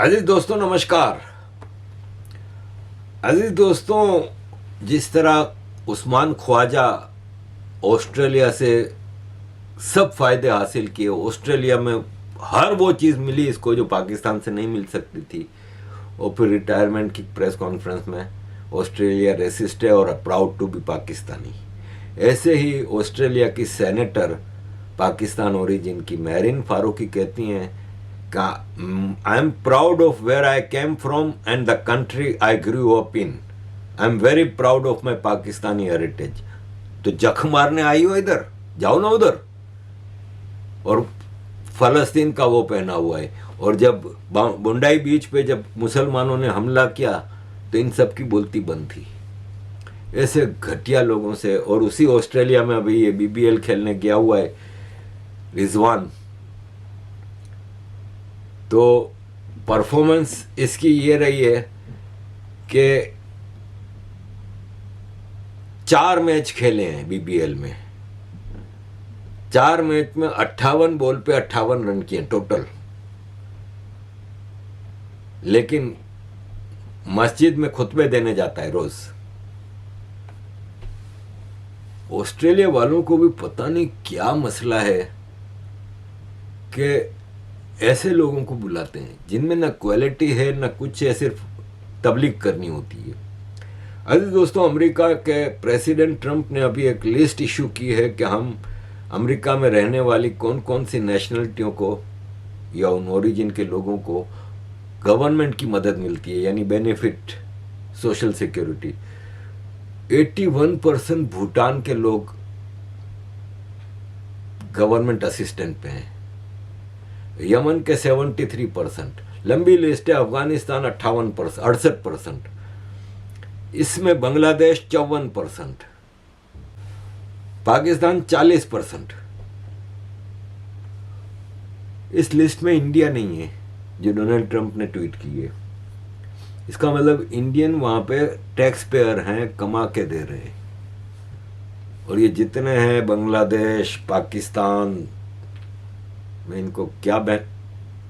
अजीज दोस्तों नमस्कार। अजीज दोस्तों, जिस तरह उस्मान ख्वाजा ऑस्ट्रेलिया से सब फायदे हासिल किए, ऑस्ट्रेलिया में हर वो चीज़ मिली इसको जो पाकिस्तान से नहीं मिल सकती थी, और फिर रिटायरमेंट की प्रेस कॉन्फ्रेंस में ऑस्ट्रेलिया रेसिस्ट है और प्राउड टू बी पाकिस्तानी। ऐसे ही ऑस्ट्रेलिया की सेनेटर पाकिस्तान ओरिजिन की मैरिन फारूकी कहती हैं, I am proud of where I came from and the country I grew up in. I am very proud of my Pakistani heritage. तो जख मारने आई हो इधर, जाओ ना उधर। और फलस्तीन का वो पहना हुआ है, और जब बुंडाई बीच पे जब मुसलमानों ने हमला किया तो इन सब की बोलती बंद थी। ऐसे घटिया लोगों से। और उसी ऑस्ट्रेलिया में अभी ये BBL खेलने गया हुआ है रिजवान, तो परफॉर्मेंस इसकी ये रही है कि 4 मैच खेले हैं BBL में। 4 मैच में 58 बॉल पे 58 रन किए टोटल, लेकिन मस्जिद में खुतबे देने जाता है रोज। ऑस्ट्रेलिया वालों को भी पता नहीं क्या मसला है कि ऐसे लोगों को बुलाते हैं जिनमें ना क्वालिटी है ना कुछ है, सिर्फ तबलीग करनी होती है। अजीज दोस्तों, अमेरिका के प्रेसिडेंट ट्रंप ने अभी एक लिस्ट इशू की है कि हम अमेरिका में रहने वाली कौन कौन सी नेशनलिटियों को या उन ओरिजिन के लोगों को गवर्नमेंट की मदद मिलती है, यानी बेनिफिट, सोशल सिक्योरिटी। 81% भूटान के लोग गवर्नमेंट असिस्टेंट पे हैं, यमन के 73%, लंबी लिस्ट है। अफगानिस्तान 68%, इसमें बांग्लादेश 54%, पाकिस्तान 40%। इस लिस्ट में इंडिया नहीं है जो डोनाल्ड ट्रंप ने ट्वीट की है। इसका मतलब इंडियन वहां पे टैक्स पेयर हैं, कमा के दे रहे हैं। और ये जितने हैं बांग्लादेश, पाकिस्तान, मैं इनको क्या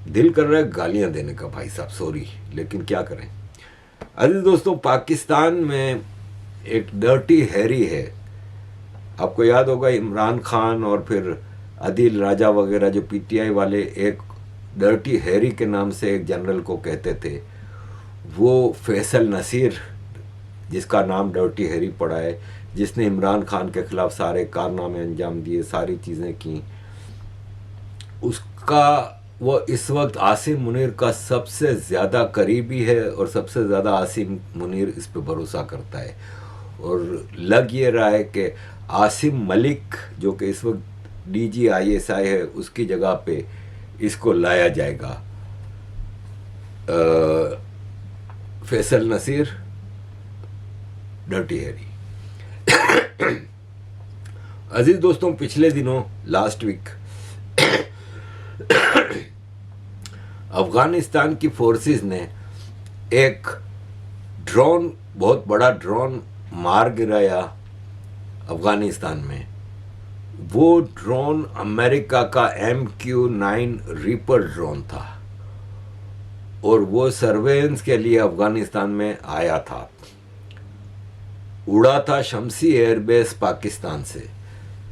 दिल कर रहा है गालियां देने का, भाई साहब सॉरी, लेकिन क्या करें। अजीज दोस्तों, पाकिस्तान में एक डर्टी हैरी है। आपको याद होगा इमरान खान और फिर आदिल राजा वगैरह जो PTI वाले एक डर्टी हैरी के नाम से एक जनरल को कहते थे। वो फैसल नसीर, जिसका नाम डर्टी हैरी पड़ा है, जिसने इमरान खान के खिलाफ सारे कारनामे अंजाम दिए, सारी चीज़ें की, उसका वो इस वक्त आसिम मुनीर का सबसे ज़्यादा करीबी है और सबसे ज़्यादा आसिम मुनीर इस पे भरोसा करता है। और लग ये रहा है कि आसिम मलिक जो कि इस वक्त DG ISI है, उसकी जगह पे इसको लाया जाएगा। Faisal Naseer, Dirty Harry. अजीज दोस्तों, पिछले दिनों लास्ट वीक अफगानिस्तान की फोर्सेस ने एक ड्रोन, बहुत बड़ा ड्रोन मार गिराया अफगानिस्तान में। वो ड्रोन अमेरिका का MQ-9 रीपर ड्रोन था और वो सर्वेलेंस के लिए अफगानिस्तान में आया था। उड़ा था शमसी एयरबेस पाकिस्तान से।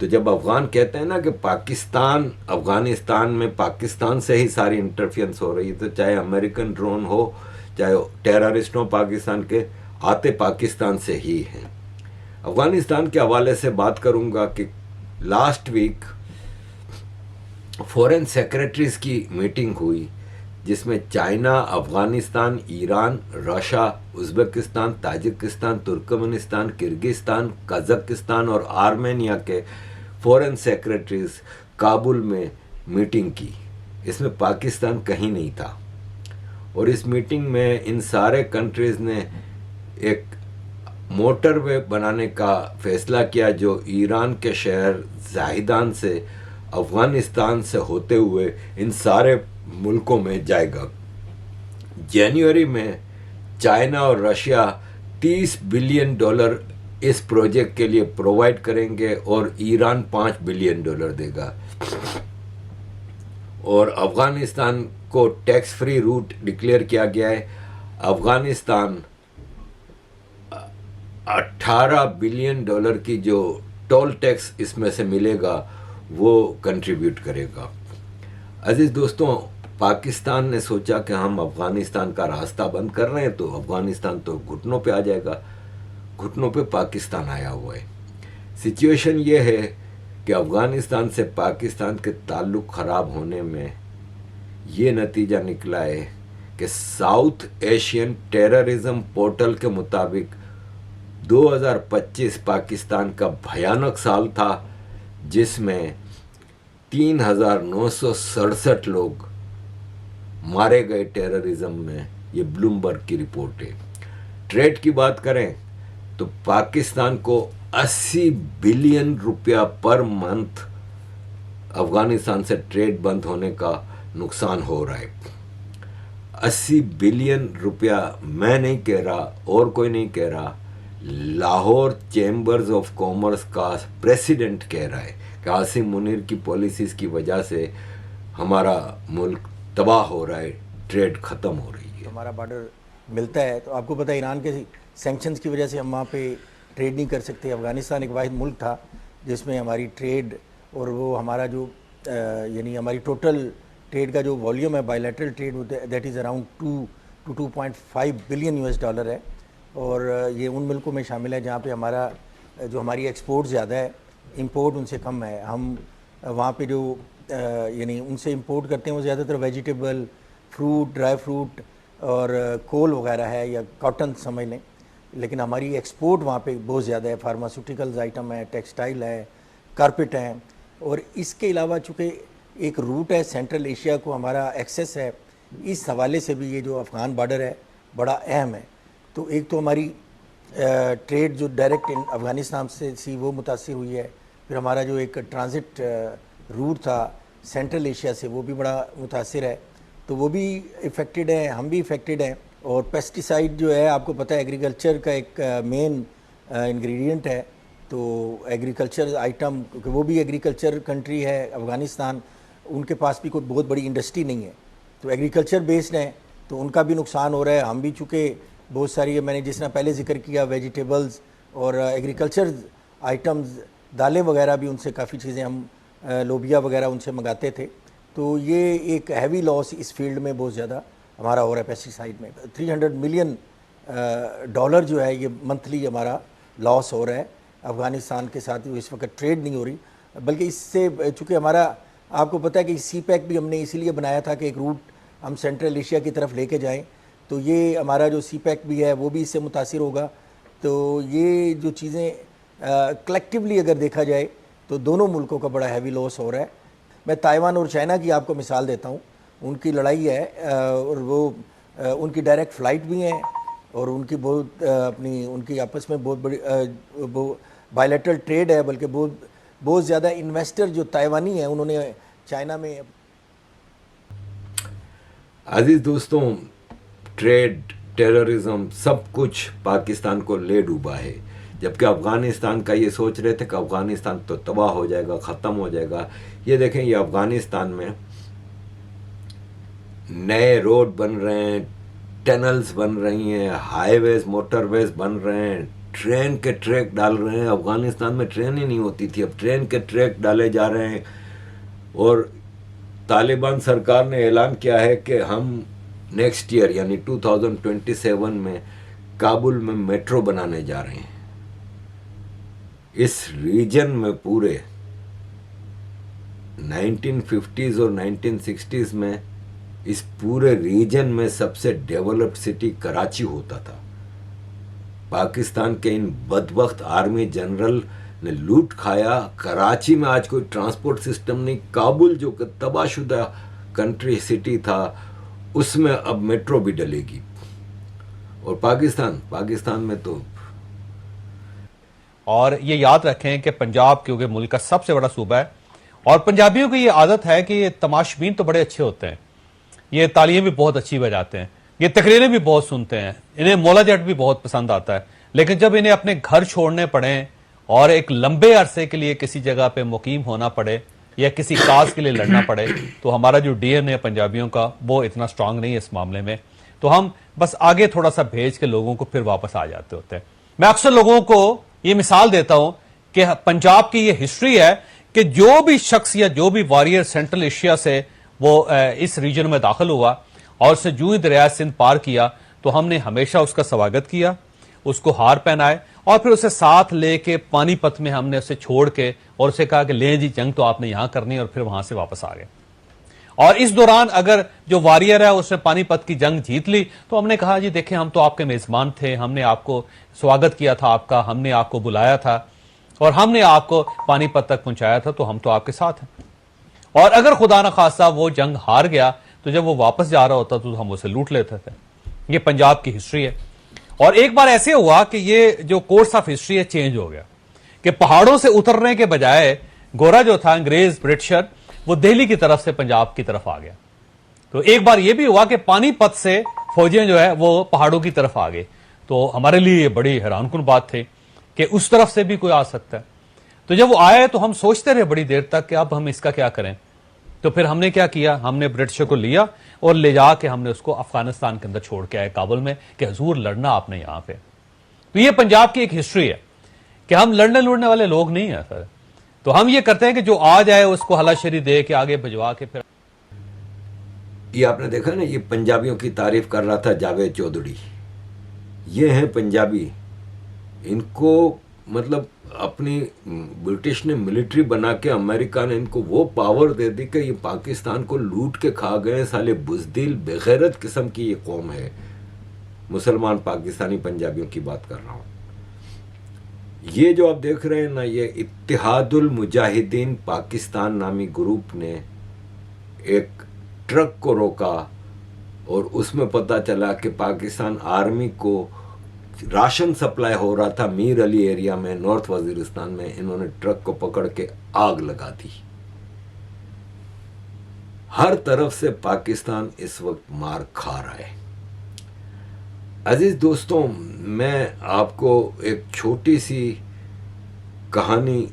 तो जब अफगान कहते हैं ना कि पाकिस्तान, अफगानिस्तान में पाकिस्तान से ही सारी इंटरफेरेंस हो रही है, तो चाहे अमेरिकन ड्रोन हो, चाहे टेररिस्ट हो पाकिस्तान के, आते पाकिस्तान से ही हैं। अफगानिस्तान के हवाले से बात करूंगा कि लास्ट वीक फॉरेन सेक्रेटरीज की मीटिंग हुई, जिसमें China, Afghanistan, Iran, Russia, Uzbekistan, Tajikistan, Turkmenistan, Kyrgyzstan, Kazakhstan और आर्मेनिया के फॉरेन सेक्रेटरीज काबुल में मीटिंग की। इसमें पाकिस्तान कहीं नहीं था। और इस मीटिंग में इन सारे कंट्रीज़ ने एक मोटरवे बनाने का फैसला किया जो ईरान के शहर ज़ाहिदान से अफगानिस्तान से होते हुए इन सारे मुल्कों में जाएगा। जनवरी में चाइना और रशिया $30 बिलियन इस प्रोजेक्ट के लिए प्रोवाइड करेंगे और ईरान $5 बिलियन देगा। और अफगानिस्तान को टैक्स फ्री रूट डिक्लेयर किया गया है। अफगानिस्तान 18 बिलियन डॉलर की जो टोल टैक्स इसमें से मिलेगा वो कंट्रीब्यूट करेगा। अजीज दोस्तों, पाकिस्तान ने सोचा कि हम अफगानिस्तान का रास्ता बंद कर रहे हैं तो अफगानिस्तान तो घुटनों पे आ जाएगा। घुटनों पे पाकिस्तान आया हुआ है। सिचुएशन ये है कि अफगानिस्तान से पाकिस्तान के ताल्लुक ख़राब होने में ये नतीजा निकला है कि साउथ एशियन टेररिज्म पोर्टल के मुताबिक 2025 पाकिस्तान का भयानक साल था, जिसमें 3,967 लोग मारे गए टेररिज्म में। ये ब्लूमबर्ग की रिपोर्ट है। ट्रेड की बात करें तो पाकिस्तान को 80 बिलियन रुपया पर मंथ अफगानिस्तान से ट्रेड बंद होने का नुकसान हो रहा है। 80 बिलियन रुपया मैं नहीं कह रहा और कोई नहीं कह रहा, लाहौर चैम्बर्स ऑफ कॉमर्स का प्रेसिडेंट कह रहा है कि आसिम मुनीर की पॉलिसीज की वजह से हमारा मुल्क तबाह हो रहा है, ट्रेड ख़त्म हो रही है। हमारा बॉर्डर मिलता है तो आपको पता है ईरान के सैंक्शंस की वजह से हम वहाँ पे ट्रेड नहीं कर सकते। अफ़गानिस्तान एक वाहिद मुल्क था जिसमें हमारी ट्रेड और वो हमारा जो यानी हमारी टोटल ट्रेड का जो वॉल्यूम है bilateral trade that is around 2 to 2.5 billion US dollar है। और ये उन मुल्कों में शामिल है जहाँ पे हमारा जो हमारी एक्सपोर्ट ज़्यादा है, इंपोर्ट उनसे कम है। हम वहाँ पे जो यानी उनसे इंपोर्ट करते हैं वो ज़्यादातर वेजिटेबल, फ्रूट, ड्राई फ्रूट और कोल वगैरह है या कॉटन समझ लें, लेकिन हमारी एक्सपोर्ट वहाँ पे बहुत ज़्यादा है। फार्मास्यूटिकल्स आइटम है, टेक्सटाइल है, कारपेट हैं। और इसके अलावा चूँकि एक रूट है सेंट्रल एशिया को हमारा एक्सेस है, इस हवाले से भी ये जो अफ़गान बॉर्डर है बड़ा अहम है। तो एक तो हमारी ट्रेड जो डायरेक्ट इन अफ़गानिस्तान से थी वो मुतासिर हुई है, फिर हमारा जो एक ट्रांजिट रूट था सेंट्रल एशिया से वो भी बड़ा मुतासिर है, तो वो भी इफ़ेक्टेड है, हम भी इफ़ेक्टेड हैं। और पेस्टिसाइड जो है आपको पता है एग्रीकल्चर का एक मेन इंग्रेडिएंट है, तो एग्रीकल्चर आइटम, क्योंकि वो भी एग्रीकल्चर कंट्री है अफ़गानिस्तान, उनके पास भी कोई बहुत बड़ी इंडस्ट्री नहीं है, तो एग्रीकल्चर बेस्ड है, तो उनका भी नुकसान हो रहा है। हम भी चूँकि बहुत सारी मैंने जिस तरह पहले जिक्र किया वेजिटेबल्स और एग्रीकल्चर आइटम्स, दालें वगैरह भी उनसे काफ़ी चीज़ें हम लोबिया वगैरह उनसे मंगाते थे, तो ये एक हैवी लॉस इस फील्ड में बहुत ज़्यादा हमारा हो रहा है। पेस्टिसाइड में 300 मिलियन डॉलर जो है ये मंथली हमारा लॉस हो रहा है। अफ़गानिस्तान के साथ इस वक्त ट्रेड नहीं हो रही, बल्कि इससे चूँकि हमारा आपको पता है कि CPEC भी हमने इसीलिए बनाया था कि एक रूट हम सेंट्रल एशिया की तरफ लेके जाएं, तो ये हमारा जो CPEC भी है वो भी इससे मुतासिर होगा। तो ये जो चीज़ें कलेक्टिवली अगर देखा जाए तो दोनों मुल्कों का बड़ा हैवी लॉस हो रहा है। मैं ताइवान और चाइना की आपको मिसाल देता हूँ, उनकी लड़ाई है और वो उनकी डायरेक्ट फ़्लाइट भी हैं और उनकी बहुत अपनी उनकी आपस में बहुत बड़ी बायलैटरल ट्रेड है, बल्कि बहुत ज़्यादा इन्वेस्टर जो ताइवानी हैं उन्होंने चाइना में। अजीज दोस्तों, ट्रेड, टेररिज्म सब कुछ पाकिस्तान को ले डूबा है, जबकि अफ़गानिस्तान का ये सोच रहे थे कि अफ़गानिस्तान तो तबाह हो जाएगा, ख़त्म हो जाएगा। ये देखें, ये अफ़गानिस्तान में नए रोड बन रहे हैं, टनल्स बन रही हैं, हाईवेज मोटरवेज बन रहे हैं, ट्रेन के ट्रैक डाल रहे हैं। अफ़गानिस्तान में ट्रेन ही नहीं होती थी, अब ट्रेन के ट्रैक डाले जा रहे हैं। और तालिबान सरकार ने ऐलान किया है कि हम नेक्स्ट ईयर यानी 2027 में काबुल में मेट्रो बनाने जा रहे हैं। इस रीजन में पूरे 1950s और 1960s में इस पूरे रीजन में सबसे डेवलप्ड सिटी कराची होता था। पाकिस्तान के इन बदबख्त आर्मी जनरल ने लूट खाया। कराची में आज कोई ट्रांसपोर्ट सिस्टम नहीं। काबुल जो कि तबाहशुदा कंट्री सिटी था उसमें अब मेट्रो भी डलेगी। और पाकिस्तान में तो, और ये याद रखें कि पंजाब क्योंकि मुल्क का सबसे बड़ा सूबा है और पंजाबियों की ये आदत है कि ये तमाशबीन तो बड़े अच्छे होते हैं, ये तालियां भी बहुत अच्छी बजाते हैं, ये तकरीरें भी बहुत सुनते हैं, इन्हें मौला जट भी बहुत पसंद आता है, लेकिन जब इन्हें अपने घर छोड़ने पड़े और एक लंबे अरसे के लिए किसी जगह पे मुकीम होना पड़े या किसी काज के लिए लड़ना पड़े, तो हमारा जो डीएनए है पंजाबियों का वो इतना स्ट्रांग नहीं है इस मामले में, तो हम बस आगे थोड़ा सा भेज के लोगों को फिर वापस आ जाते होते हैं। मैं अक्सर लोगों को ये मिसाल देता हूं कि पंजाब की ये हिस्ट्री है कि जो भी शख्स या जो भी वॉरियर सेंट्रल एशिया से वो इस रीजन में दाखिल हुआ और उसने जूं ही दरिया सिंध पार किया, तो हमने हमेशा उसका स्वागत किया, उसको हार पहनाए और फिर उसे साथ लेके पानीपत में हमने उसे छोड़ के और उसे कहा कि ले जी जंग तो आपने यहां करनी है, और फिर वहां से वापस आ गए। और इस दौरान अगर जो वॉरियर है उसने पानीपत की जंग जीत ली, तो हमने कहा जी देखें हम तो आपके मेजबान थे, हमने आपको स्वागत किया था आपका, हमने आपको बुलाया था और हमने आपको पानीपत तक पहुंचाया था, तो हम तो आपके साथ हैं। और अगर खुदा न खासा वो जंग हार गया, तो जब वो वापस जा रहा होता तो हम उसे लूट लेते थे। ये पंजाब की हिस्ट्री है। और एक बार ऐसे हुआ कि ये जो कोर्स ऑफ हिस्ट्री है चेंज हो गया कि पहाड़ों से उतरने के बजाय गोरा जो था अंग्रेज ब्रिटिशर, वो दिल्ली की तरफ से पंजाब की तरफ आ गया। तो एक बार यह भी हुआ कि पानीपत से फौजें जो है वो पहाड़ों की तरफ आ गई। तो हमारे लिए ये बड़ी हैरानकुन बात थी कि उस तरफ से भी कोई आ सकता है। तो जब वो आए तो हम सोचते रहे बड़ी देर तक कि अब हम इसका क्या करें। तो फिर हमने क्या किया, हमने ब्रिटिशर को लिया और ले जाके हमने उसको अफगानिस्तान के अंदर छोड़ के आए काबुल में कि हुजूर लड़ना आपने यहां पे। तो ये पंजाब की एक हिस्ट्री है कि हम लड़ने लुड़ने वाले लोग नहीं है सर। तो हम ये करते हैं कि जो आ जाए उसको हलाशरी दे के आगे भिजवा के फिर। ये आपने देखा ना, ये पंजाबियों की तारीफ कर रहा था जावेद चौधरी। ये हैं पंजाबी, इनको मतलब अपनी ब्रिटिश ने मिलिट्री बना के, अमेरिका ने इनको वो पावर दे दी कि ये पाकिस्तान को लूट के खा गए। साले बुजदिल बेगैरत किस्म की ये कौम है। मुसलमान पाकिस्तानी पंजाबियों की बात कर रहा हूं। ये जो आप देख रहे हैं ना, ये इत्तेहादुल मुजाहिदीन पाकिस्तान नामी ग्रुप ने एक ट्रक को रोका और उसमें पता चला कि पाकिस्तान आर्मी को राशन सप्लाई हो रहा था मीर अली एरिया में, नॉर्थ वजीरिस्तान में। इन्होंने ट्रक को पकड़ के आग लगा दी। हर तरफ से पाकिस्तान इस वक्त मार खा रहा है। अजीज दोस्तों, मैं आपको एक छोटी सी कहानी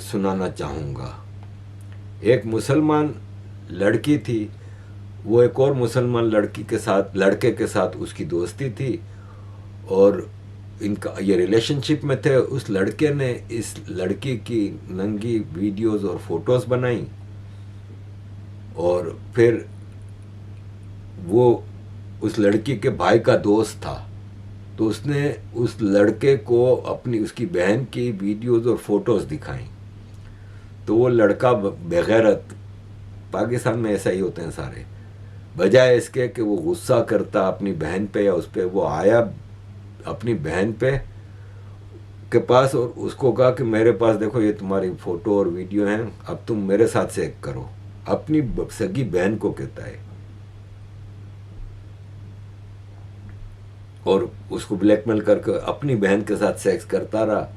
सुनाना चाहूँगा। एक मुसलमान लड़की थी, वो एक और मुसलमान लड़के के साथ उसकी दोस्ती थी और इनका ये रिलेशनशिप में थे। उस लड़के ने इस लड़की की नंगी वीडियोस और फोटोज़ बनाई और फिर वो उस लड़की के भाई का दोस्त था, तो उसने उस लड़के को उसकी बहन की वीडियोस और फोटोज़ दिखाई। तो वो लड़का बेगैरत, पाकिस्तान में ऐसा ही होते हैं सारे, बजाय इसके कि वो गुस्सा करता अपनी बहन पे या उस पे, वो आया अपनी बहन पे के पास और उसको कहा कि मेरे पास देखो ये तुम्हारी फोटो और वीडियो हैं, अब तुम मेरे साथ सेक्स करो। अपनी सगी बहन को कहता है और उसको ब्लैकमेल करके अपनी बहन के साथ सेक्स करता रहा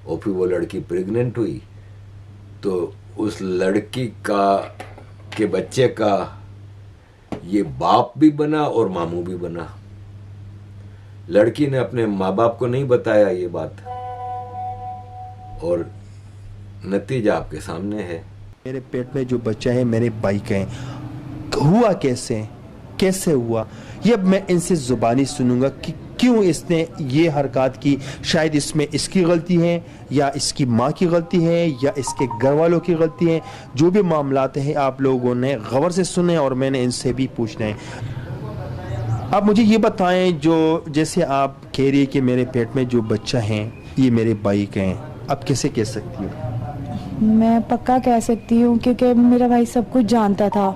और फिर वो लड़की प्रेग्नेंट हुई। तो उस लड़की के बच्चे का ये बाप भी बना और मामू भी बना। लड़की ने अपने माँ बाप को नहीं बताया ये बात और नतीजा आपके सामने है। मेरे पेट में जो बच्चा है मेरे भाई का है। हुआ कैसे हुआ, ये अब मैं इनसे जुबानी सुनूंगा कि क्यों इसने ये हरकत की। शायद इसमें इसकी गलती है या इसकी माँ की गलती है या इसके घर वालों की गलती है। जो भी मामलात हैं आप लोगों ने गौर से सुने और मैंने इनसे भी पूछना है। आप मुझे ये बताएं, जो जैसे आप कह रही है कि मेरे पेट में जो बच्चा है ये मेरे भाई का है, आप कैसे कह सकती हो? मैं पक्का कह सकती हूँ क्योंकि मेरा भाई सब कुछ जानता था।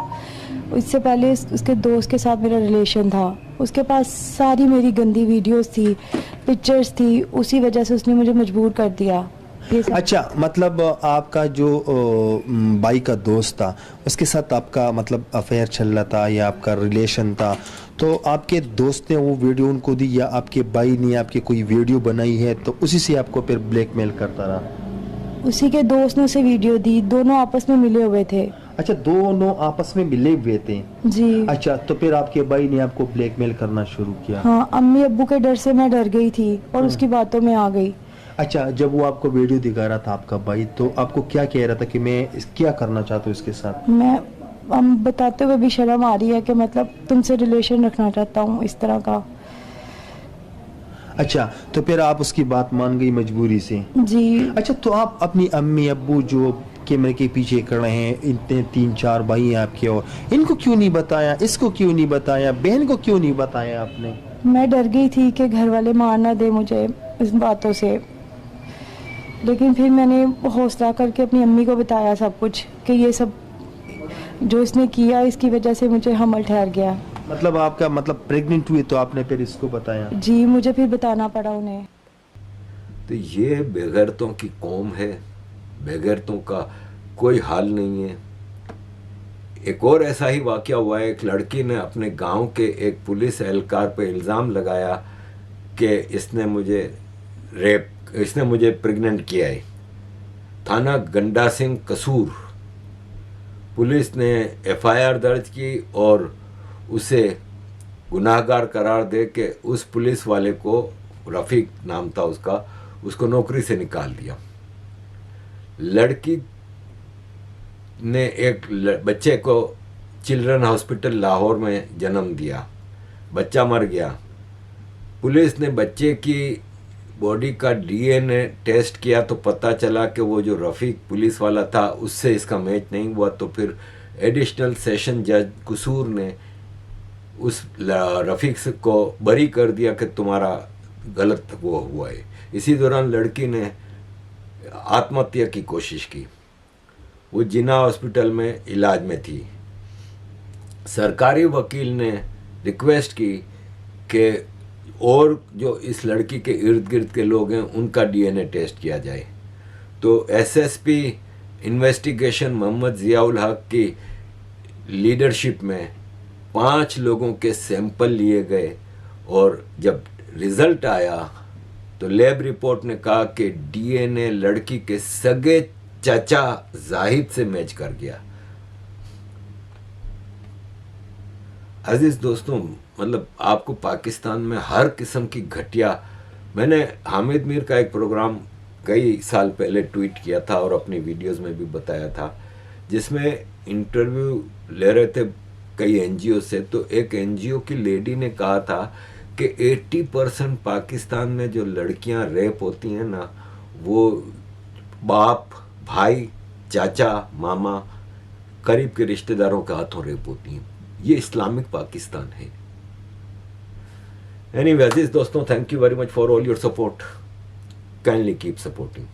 इससे पहले उसके दोस्त के साथ मेरा रिलेशन था, उसके पास सारी मेरी गंदी वीडियोस थी, पिक्चर्स थी, उसी वजह से उसने मुझे मजबूर कर दिया। अच्छा, मतलब आपका जो भाई का दोस्त था उसके साथ आपका मतलब अफेयर चल रहा था या आपका रिलेशन था, तो आपके दोस्त ने वो वीडियो उनको दी या आपके भाई ने आपकी कोई वीडियो बनाई है तो उसी से आपको फिर ब्लैकमेल करता रहा? उसी के दोस्त ने उसे वीडियो दी, दोनों आपस में मिले हुए थे। अच्छा, दोनों आपस में मिले हुए थे जी। अच्छा, तो फिर आपके भाई ने आपको ब्लैकमेल करना शुरू किया? हाँ, अम्मी अब्बू के डर से मैं डर गई थी और उसकी बातों में आ गई। अच्छा, जब वो आपको वीडियो दिखा रहा था आपका भाई, तो आपको क्या कह रहा था कि मैं क्या करना चाहता हूँ इसके साथ? मैं हम बताते हुए भी शर्म आ रही है कि मतलब तुमसे रिलेशन रखना चाहता हूँ इस तरह का। अच्छा, तो फिर आप उसकी बात मान गई मजबूरी से? जी। अच्छा, तो आप अपनी अम्मी अब्बू जो कैमरे के पीछे खड़े हैं, इतने 3-4 भाई हैं आपके, और इनको क्यों नहीं बताया, इसको क्यों नहीं बताया, बहन को क्यों नहीं बताया आपने? मैं डर गई थी कि घर वाले मार ना दे मुझे इस बातों से, लेकिन फिर मैंने हौसला करके अपनी अम्मी को बताया सब कुछ कि ये सब जो इसने किया इसकी वजह से मुझे हमल ठहर गया। मतलब आपका मतलब प्रेग्नेंट हुई तो आपने फिर इसको बताया? जी, मुझे फिर बताना पड़ा उन्हें। तो ये बेगैरतों की कौम है, बेगैरतों का कोई हाल नहीं है। एक और ऐसा ही वाकया हुआ है, एक लड़की ने अपने गांव के एक पुलिस एहलकार पे इल्ज़ाम लगाया कि इसने मुझे प्रेग्नेंट किया है। थाना गंडा सिंह कसूर पुलिस ने एफआईआर दर्ज की और उसे गुनाहगार करार दे के उस पुलिस वाले को, रफ़ीक नाम था उसको नौकरी से निकाल दिया। लड़की ने एक बच्चे को चिल्ड्रन हॉस्पिटल लाहौर में जन्म दिया, बच्चा मर गया। पुलिस ने बच्चे की बॉडी का डीएनए टेस्ट किया तो पता चला कि वो जो रफ़ीक पुलिस वाला था उससे इसका मैच नहीं हुआ। तो फिर एडिशनल सेशन जज कसूर ने उस रफ़ीक को बरी कर दिया कि तुम्हारा गलत वो हुआ है। इसी दौरान लड़की ने आत्महत्या की कोशिश की। वो जिन्ना हॉस्पिटल में इलाज में थी। सरकारी वकील ने रिक्वेस्ट की कि और जो इस लड़की के इर्द गिर्द के लोग हैं उनका डीएनए टेस्ट किया जाए। तो एसएसपी इन्वेस्टिगेशन मोहम्मद जियाउल हक की लीडरशिप में 5 लोगों के सैंपल लिए गए और जब रिजल्ट आया तो लैब रिपोर्ट ने कहा कि डीएनए लड़की के सगे चाचा जाहिद से मैच कर गया। अजीज दोस्तों, मतलब आपको पाकिस्तान में हर किस्म की घटिया, मैंने हामिद मीर का एक प्रोग्राम कई साल पहले ट्वीट किया था और अपनी वीडियोस में भी बताया था, जिसमें इंटरव्यू ले रहे थे कई एनजीओ से। तो एक एनजीओ की लेडी ने कहा था कि 80% पाकिस्तान में जो लड़कियां रेप होती हैं ना, वो बाप, भाई, चाचा, मामा, करीब के रिश्तेदारों के हाथों रेप होती हैं। ये इस्लामिक पाकिस्तान है। एनीवे अजीज दोस्तों, thank you very much for all your support. Kindly keep supporting.